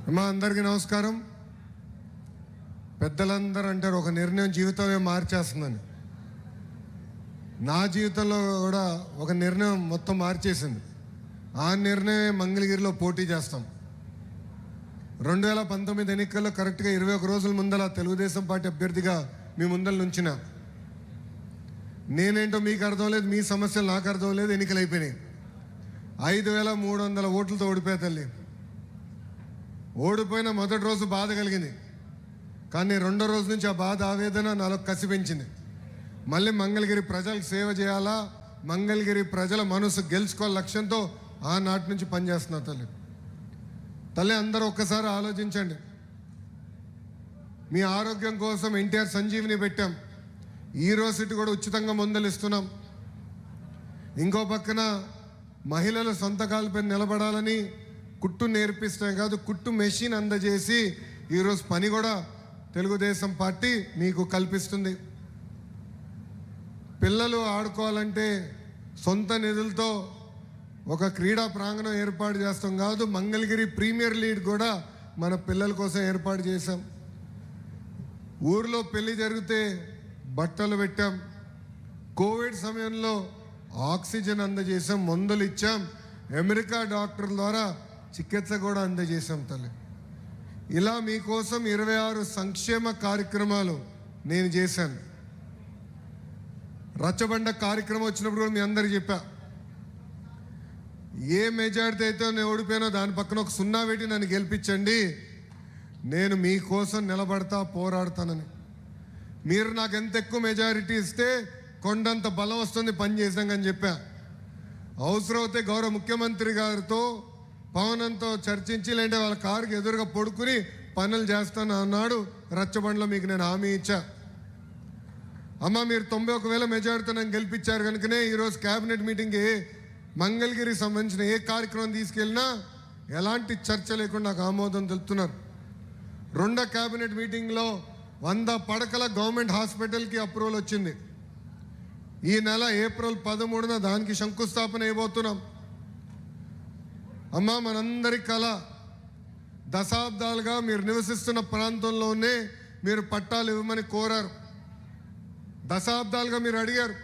అమ్మా అందరికీ నమస్కారం. పెద్దలందరూ అంటారు ఒక నిర్ణయం జీవితమే మార్చేస్తుందని. నా జీవితంలో కూడా ఒక నిర్ణయం మొత్తం మార్చేసింది. ఆ నిర్ణయమే మంగళగిరిలో పోటీ చేస్తాం. 2019 ఎన్నికల్లో కరెక్ట్గా 21 రోజుల ముందల తెలుగుదేశం పార్టీ అభ్యర్థిగా మీ ముందల నుంచిన. నేనేంటో మీకు అర్థం లేదు, మీ సమస్యలు నాకు అర్థం లేదు. ఎన్నికలు అయిపోయినాయి. 5300 ఓట్లతో ఓడిపోయా తల్లి. ఓడిపోయిన మొదటి రోజు బాధ కలిగింది, కానీ రెండో రోజు నుంచి ఆ బాధ ఆవేదన నాలో కసి పెంచింది. మళ్ళీ మంగళగిరి ప్రజలకు సేవ చేయాలా, మంగళగిరి ప్రజల మనసు గెలుచుకోవాలి లక్ష్యంతో ఆనాటి నుంచి పనిచేస్తున్నా తల్లి. అందరూ ఒక్కసారి ఆలోచించండి. మీ ఆరోగ్యం కోసం ఎన్టీఆర్ సంజీవిని పెట్టాం. ఈరోజు కూడా ఉచితంగా మందులు ఇస్తున్నాం. ఇంకో పక్కన మహిళలు సొంత కాళ్ళపై నిలబడాలని కుట్టు నేర్పిస్తాం కాదు, కుట్టు మెషిన్ అందజేసి ఈరోజు పని కూడా తెలుగుదేశం పార్టీ మీకు కల్పిస్తుంది. పిల్లలు ఆడుకోవాలంటే సొంత నిధులతో ఒక క్రీడా ప్రాంగణం ఏర్పాటు చేస్తాం కాదు, మంగళగిరి ప్రీమియర్ లీగ్ కూడా మన పిల్లల కోసం ఏర్పాటు చేశాం. ఊర్లో పెళ్లి జరిగితే బట్టలు పెట్టాం. కోవిడ్ సమయంలో ఆక్సిజన్ అందజేసాం, మందులు ఇచ్చాం. అమెరికా డాక్టర్ల ద్వారా చికిత్స కూడా అందజేసాం తల్లి. ఇలా మీకోసం 26 సంక్షేమ కార్యక్రమాలు నేను చేశాను. రచ్చబండ కార్యక్రమం వచ్చినప్పుడు కూడా మీ అందరికి చెప్పా, ఏ మెజారిటీ అయితే నేను ఓడిపోయానో దాని పక్కన ఒక 0 పెట్టి నన్ను గెలిపించండి, నేను మీకోసం నిలబడతా, పోరాడతానని. మీరు నాకు ఎంత ఎక్కువ మెజారిటీ ఇస్తే కొండంత బలం వస్తుంది పని చేసాం చెప్పా. అవసరమైతే గౌరవ ముఖ్యమంత్రి గారితో పవనంతో చర్చించి, లేదంటే వాళ్ళ కారుకి ఎదురుగా పడుకుని పనులు చేస్తాను అన్నాడు. రచ్చబండలో మీకు నేను హామీ ఇచ్చా. అమ్మ మీరు 91,000 మెజారిటీతో నన్ను గెలిపించారు కనుకనే ఈరోజు క్యాబినెట్ మీటింగ్కి మంగళగిరికి సంబంధించిన ఏ కార్యక్రమం తీసుకెళ్ళినా ఎలాంటి చర్చ లేకుండా నాకు ఆమోదం తెలుపుతున్నారు. రెండో క్యాబినెట్ మీటింగ్లో 100 పడకల గవర్నమెంట్ హాస్పిటల్కి అప్రూవల్ వచ్చింది. ఈ నెల ఏప్రిల్ 13న దానికి శంకుస్థాపన అయిపోతున్నాం. అమ్మ మనందరి కళ, దశాబ్దాలుగా మీరు నివసిస్తున్న ప్రాంతంలోనే మీరు పట్టాలు ఇవ్వమని కోరారు. దశాబ్దాలుగా మీరు అడిగారు.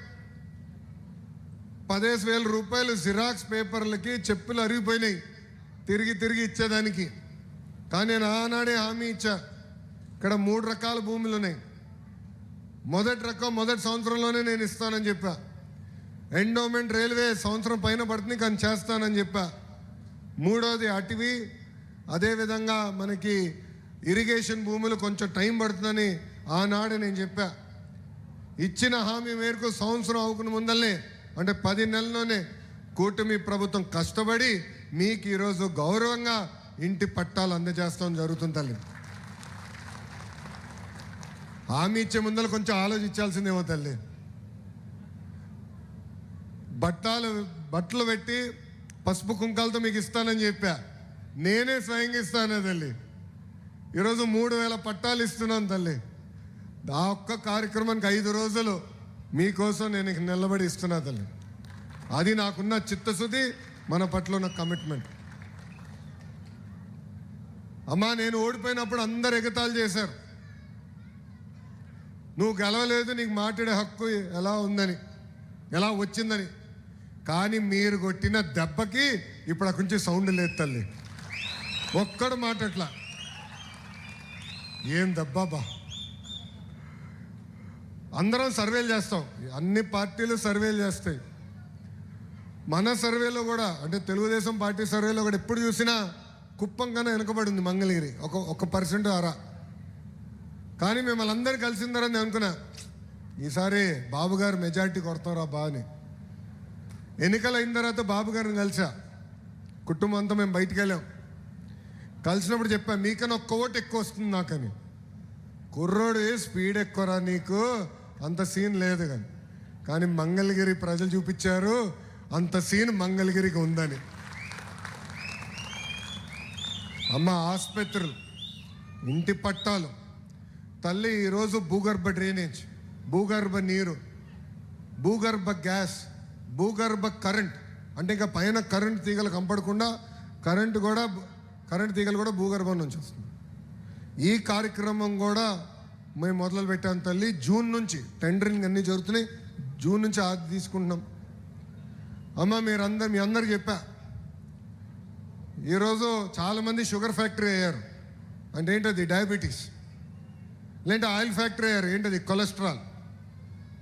15,000 రూపాయలు జిరాక్స్ పేపర్లకి చెప్పులు అరిగిపోయినాయి తిరిగి ఇచ్చేదానికి. కానీ నేను ఆనాడే హామీ ఇచ్చా, ఇక్కడ 3 రకాల భూములు ఉన్నాయి. మొదటి రకం మొదటి సంవత్సరంలోనే నేను ఇస్తానని చెప్పా. ఎండోమెంట్ రైల్వే సంవత్సరం పైన పడుతుంది కానీ చేస్తానని చెప్పా. మూడోది అటవీ, అదేవిధంగా మనకి ఇరిగేషన్ భూములు కొంచెం టైం పడుతుందని ఆనాడే నేను చెప్పా. ఇచ్చిన హామీ మేరకు సంవత్సరం అవుకున్న ముందల్నే, అంటే 10 నెలల్లోనే కూటమి ప్రభుత్వం కష్టపడి మీకు ఈరోజు గౌరవంగా ఇంటి పట్టాలు అందజేస్తాం జరుగుతుంది తల్లి. హామీ ఇచ్చే ముందర కొంచెం ఆలోచించాల్సిందేమో తల్లి. బట్టలు పెట్టి పసుపు కుంకాలతో మీకు ఇస్తానని చెప్పా. నేనే స్వయంగా ఇస్తానే తల్లి. ఈరోజు 3,000 పట్టాలు ఇస్తున్నాను తల్లి. ఆ ఒక్క కార్యక్రమానికి 5 రోజులు మీకోసం నేను నిలబడి ఇస్తున్నా తల్లి. అది నాకున్న చిత్తశుద్ధి, మన పట్ల ఉన్న కమిట్మెంట్. అమ్మా నేను ఓడిపోయినప్పుడు అందరు ఎగతాళి చేశారు, నువ్వు గెలవలేదు, నీకు మాట్లాడే హక్కు ఎలా ఉందని, ఎలా వచ్చిందని. కానీ మీరు కొట్టిన దెబ్బకి ఇప్పుడు అక్కడి నుంచి సౌండ్ లేదు తల్లి. ఒక్కడు మాటట్లా. ఏం దెబ్బా. అందరం సర్వేలు చేస్తాం, అన్ని పార్టీలు సర్వేలు చేస్తాయి. మన సర్వేలో కూడా, అంటే తెలుగుదేశం పార్టీ సర్వేలో కూడా ఎప్పుడు చూసినా కుప్పం కన్నా వెనుకబడి ఉంది మంగళగిరి, 1% అరా. కానీ మిమ్మల్ని అందరూ కలిసిందరని అనుకున్నా, ఈసారి బాబు గారు మెజార్టీ కొడతారా బా అని. ఎన్నికలు అయిన తర్వాత బాబు గారిని కలిసా, కుటుంబం అంతా మేము బయటికి వెళ్ళాం. కలిసినప్పుడు చెప్పా, మీకన్నా 1 ఓటు ఎక్కువ వస్తుంది నాకని. కుర్రోడు స్పీడ్ ఎక్కువరా, నీకు అంత సీన్ లేదు కానీ మంగళగిరి ప్రజలు చూపించారు అంత సీన్ మంగళగిరికి ఉందని. అమ్మ ఆసుపత్రులు, ఇంటి పట్టాలు తల్లి. ఈరోజు భూగర్భ డ్రైనేజ్, భూగర్భ నీరు, భూగర్భ గ్యాస్, భూగర్భ కరెంట్, అంటే ఇంకా పైన కరెంట్ తీగలు కంపడకుండా కరెంటు కూడా కరెంట్ తీగలు కూడా భూగర్భం నుంచి వస్తుంది. ఈ కార్యక్రమం కూడా మేము మొదలు పెట్టాం తల్లి. జూన్ నుంచి టెండరింగ్ అన్నీ జరుగుతున్నాయి. జూన్ నుంచి ఆది తీసుకుంటున్నాం. అమ్మ మీ అందరికి చెప్పా, ఈరోజు చాలామంది షుగర్ ఫ్యాక్టరీ అయ్యారు. అంటే ఏంటది? డయాబెటీస్. లేదంటే ఆయిల్ ఫ్యాక్టరీ అయ్యారు. ఏంటది? కొలెస్ట్రాల్.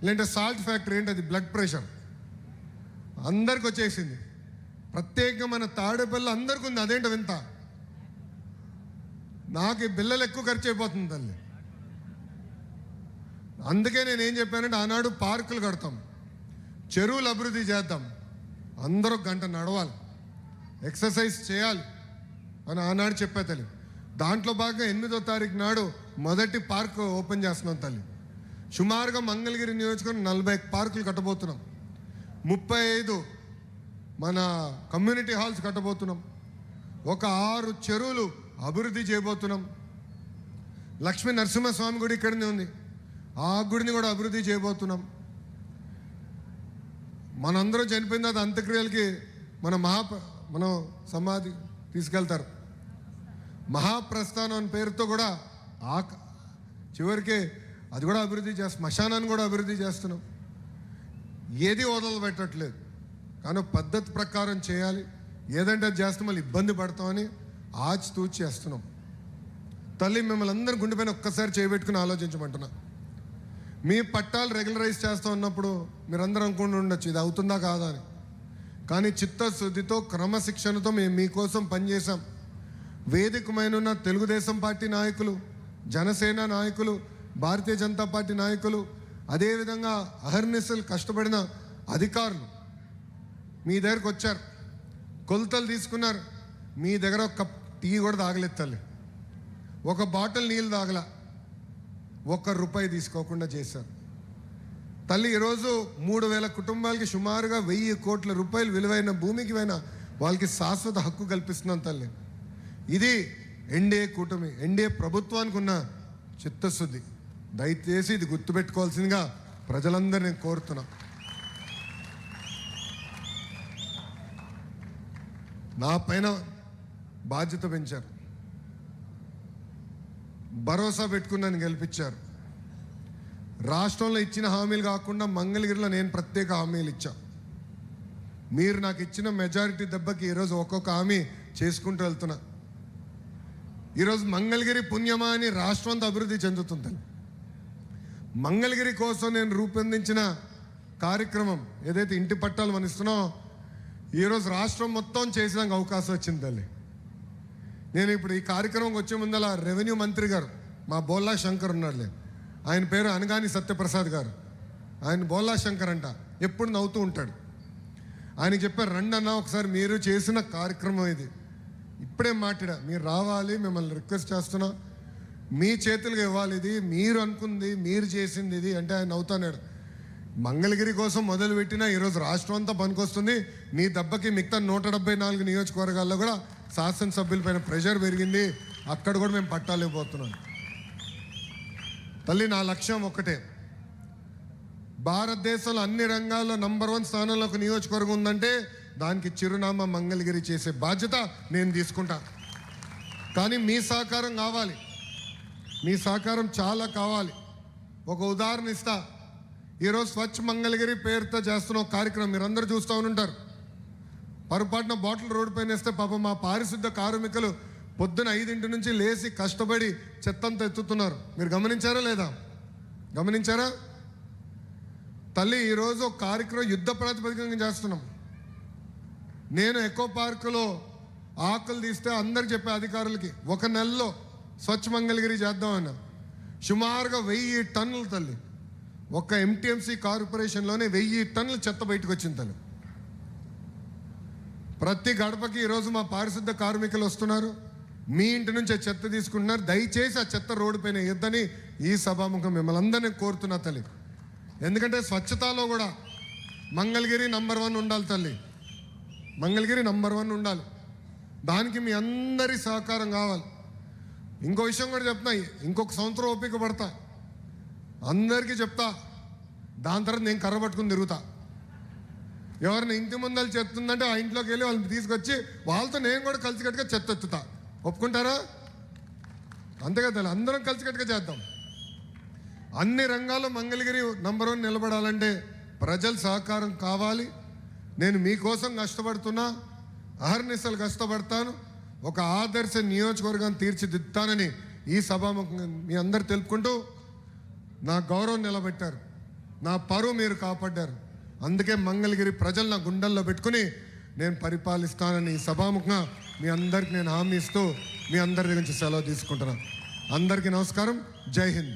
లేదంటే సాల్ట్ ఫ్యాక్టరీ. ఏంటది? Blood pressure. అందరికి వచ్చేసింది. ప్రత్యేకంగా మన తాడేపల్లి అందరికీ ఉంది. అదేంటో వింత. నాకు ఈ బిల్లలు ఎక్కువ ఖర్చు అయిపోతుంది తల్లి. అందుకే నేను ఏం చెప్పానంటే, ఆనాడు పార్కులు కడతాం, చెరువులు అభివృద్ధి చేద్దాం, అందరూ గంట నడవాలి, ఎక్సర్సైజ్ చేయాలి అని ఆనాడు చెప్పా తల్లి. దాంట్లో భాగంగా 8వ తారీఖు నాడు మొదటి పార్క్ ఓపెన్ చేస్తున్నాం తల్లి. సుమారుగా మంగళగిరి నియోజకవర్గం 40 పార్కులు కట్టబోతున్నాం. 35 మన కమ్యూనిటీ హాల్స్ కట్టబోతున్నాం. ఒక 6 చెరువులు అభివృద్ధి చేయబోతున్నాం. లక్ష్మీ నరసింహస్వామి గుడి ఇక్కడనే ఉంది, ఆ గుడిని కూడా అభివృద్ధి చేయబోతున్నాం. మనందరం చనిపోయిన తర్వాత అంత్యక్రియలకి మనం సమాధి తీసుకెళ్తారు. మహాప్రస్థానం అని పేరుతో కూడా చివరికి అది కూడా అభివృద్ధి చేస్తాం. శ్మశానాన్ని కూడా అభివృద్ధి చేస్తున్నాం. ఏది వదలు పెట్టట్లేదు, కానీ పద్ధతి ప్రకారం చేయాలి. ఏదంటే అది చేస్తే మళ్ళీ ఇబ్బంది పడతామని ఆచితూచి చేస్తున్నాం. తల్లి, మిమ్మల్ని అందరూ గుండెపైన ఒక్కసారి చేయబెట్టుకుని ఆలోచించమంటున్నా. మీ పట్టాలు రెగ్యులరైజ్ చేస్తూ ఉన్నప్పుడు మీరందరూ అనుకుంటూ ఉండొచ్చు ఇది అవుతుందా కాదా అని. కానీ చిత్తశుద్ధితో క్రమశిక్షణతో మేము మీకోసం పనిచేసాం. వేదికమైన తెలుగుదేశం పార్టీ నాయకులు, జనసేన నాయకులు, భారతీయ జనతా పార్టీ నాయకులు, అదేవిధంగా అహర్నిశలు కష్టపడిన అధికారులు మీ దగ్గరకు వచ్చారు, కొలతలు తీసుకున్నారు. మీ దగ్గర ఒక కప్ టీ కూడా తాగలేదు తల్లి, ఒక బాటిల్ నీళ్ళు తాగల, ₹1 తీసుకోకుండా చేశారు తల్లి. ఈరోజు 3,000 కుటుంబాలకి సుమారుగా 1,000 కోట్ల రూపాయలు విలువైన భూమికి పైన వాళ్ళకి శాశ్వత హక్కు కల్పిస్తున్నాం తల్లి. ఇది ఎన్డీఏ కూటమి, ఎన్డీఏ ప్రభుత్వానికి ఉన్న చిత్తశుద్ధి. దయచేసి ఇది గుర్తుపెట్టుకోవాల్సిందిగా ప్రజలందరినీ కోరుతున్నా. నా పైన బాధ్యత పెంచారు, భరోసా పెట్టుకున్నాను, గెలిపించారు. రాష్ట్రంలో ఇచ్చిన హామీలు కాకుండా మంగళగిరిలో నేను ప్రత్యేక హామీలు ఇచ్చా. మీరు నాకు ఇచ్చిన మెజారిటీ దెబ్బకి ఈరోజు ఒక్కొక్క హామీ చేసుకుంటూ వెళ్తున్నా. ఈరోజు మంగళగిరి పుణ్యమా అని రాష్ట్రం అంతా అభివృద్ధి చెందుతుంది. మంగళగిరి కోసం నేను రూపొందించిన కార్యక్రమం ఏదైతే ఇంటి పట్టాలు మనం ఇస్తున్నామో, ఈరోజు రాష్ట్రం మొత్తం చేసినాక అవకాశం వచ్చింది తల్లి. నేను ఇప్పుడు ఈ కార్యక్రమం వచ్చే ముందల రెవెన్యూ మంత్రి గారు, మా బోల్లా శంకర్ ఉన్నాడులే, ఆయన పేరు అనగాని సత్యప్రసాద్ గారు. ఆయన బోల్లా శంకర్ అంట, ఎప్పుడు నవ్వుతూ ఉంటాడు. ఆయనకి చెప్పారు, రండి అన్న ఒకసారి మీరు చేసిన కార్యక్రమం ఇది. ఇప్పుడే మాట్లాడా, మీరు రావాలి, మిమ్మల్ని రిక్వెస్ట్ చేస్తున్నా, మీ చేతులుగా ఇవ్వాలి, ఇది మీరు అనుకుంది, మీరు చేసింది ఇది అంటే ఆయన నవ్వుతాడు. మంగళగిరి కోసం మొదలుపెట్టినా ఈరోజు రాష్ట్రం అంతా పనికొస్తుంది. మీ దెబ్బకి మిగతా 174 నియోజకవర్గాల్లో కూడా శాసనసభ్యులపైన ప్రెషర్ పెరిగింది, అక్కడ కూడా మేము పట్టాలేకపోతున్నాం. తల్లి, నా లక్ష్యం ఒక్కటే, భారతదేశంలో అన్ని రంగాల్లో నంబర్ 1 స్థానంలో ఒక నియోజకవర్గం ఉందంటే దానికి చిరునామా మంగళగిరి చేసే బాధ్యత నేను తీసుకుంటా. కానీ మీ సహకారం కావాలి, మీ సహకారం చాలా కావాలి. ఒక ఉదాహరణ ఇస్తా. ఈరోజు స్వచ్ఛ మంగళగిరి పేరుతో చేస్తున్న ఒక కార్యక్రమం మీరందరూ చూస్తూ ఉంటారు. పొరపాటున బాటిల్ రోడ్డు పైన వేస్తే పాపం మా పారిశుద్ధ కార్మికులు పొద్దున 5 నుంచి లేచి కష్టపడి చెత్తంతా ఎత్తుతున్నారు. మీరు గమనించారా లేదా? గమనించారా? తల్లి, ఈరోజు ఒక కార్యక్రమం యుద్ధ ప్రాతిపదికంగా చేస్తున్నాం. నేను ఎకో పార్కులో ఆకులు తీస్తే అందరికి చెప్పే అధికారులకి 1 నెలలో స్వచ్ఛ మంగళగిరి చేద్దామన్నా. సుమారుగా 1000 టన్నులు తల్లి, ఒక ఎంటీఎంసీ కార్పొరేషన్లోనే 1000 టన్నుల చెత్త బయటకు వచ్చింది తల్లి. ప్రతి గడపకి ఈరోజు మా పారిశుద్ధ కార్మికులు వస్తున్నారు, మీ ఇంటి నుంచి చెత్త తీసుకుంటున్నారు. దయచేసి ఆ చెత్త రోడ్డు పైన వేయొద్దని ఈ సభాముఖం మిమ్మల్ని అందరినీ కోరుతున్నా తల్లి. ఎందుకంటే స్వచ్ఛతలో కూడా మంగళగిరి నంబర్ 1 ఉండాలి తల్లి, మంగళగిరి నంబర్ 1 ఉండాలి. దానికి మీ అందరి సహకారం కావాలి. ఇంకో విషయం కూడా చెప్తున్నా, ఇంకొక సంవత్సరం ఓపిక పడతా, అందరికీ చెప్తా. దాని తర్వాత నేను కర్ర పట్టుకుని తిరుగుతా. ఎవరిని ఇంటి ముందలు చెత్త ఉందంటే ఆ ఇంట్లోకి వెళ్ళి వాళ్ళని తీసుకొచ్చి వాళ్ళతో నేను కూడా కలిసికట్టుగా చెత్త ఎత్తుతా. ఒప్పుకుంటారా? అంతే కదా, అందరం కలిసికట్టుగా చేద్దాం. అన్ని రంగాల్లో మంగళగిరి నంబర్ 1 నిలబడాలంటే ప్రజల సహకారం కావాలి. నేను మీకోసం కష్టపడుతున్నా, అహర్నిశలు కష్టపడతాను. ఒక ఆదర్శ నియోజకవర్గాన్ని తీర్చిదిద్దుతానని ఈ సభాముఖంగా మీ అందరు తెలుపుకుంటూ, నా గౌరవం నిలబెట్టారు, నా పరువు మీరు కాపాడ్డారు. అందుకే మంగళగిరి ప్రజలు నా గుండెల్లో పెట్టుకుని నేను పరిపాలిస్తానని ఈ సభాముఖంగా మీ అందరికి నేను హామీ ఇస్తూ మీ అందరి నుంచి సెలవు తీసుకుంటున్నాను. అందరికీ నమస్కారం. జై హింద్.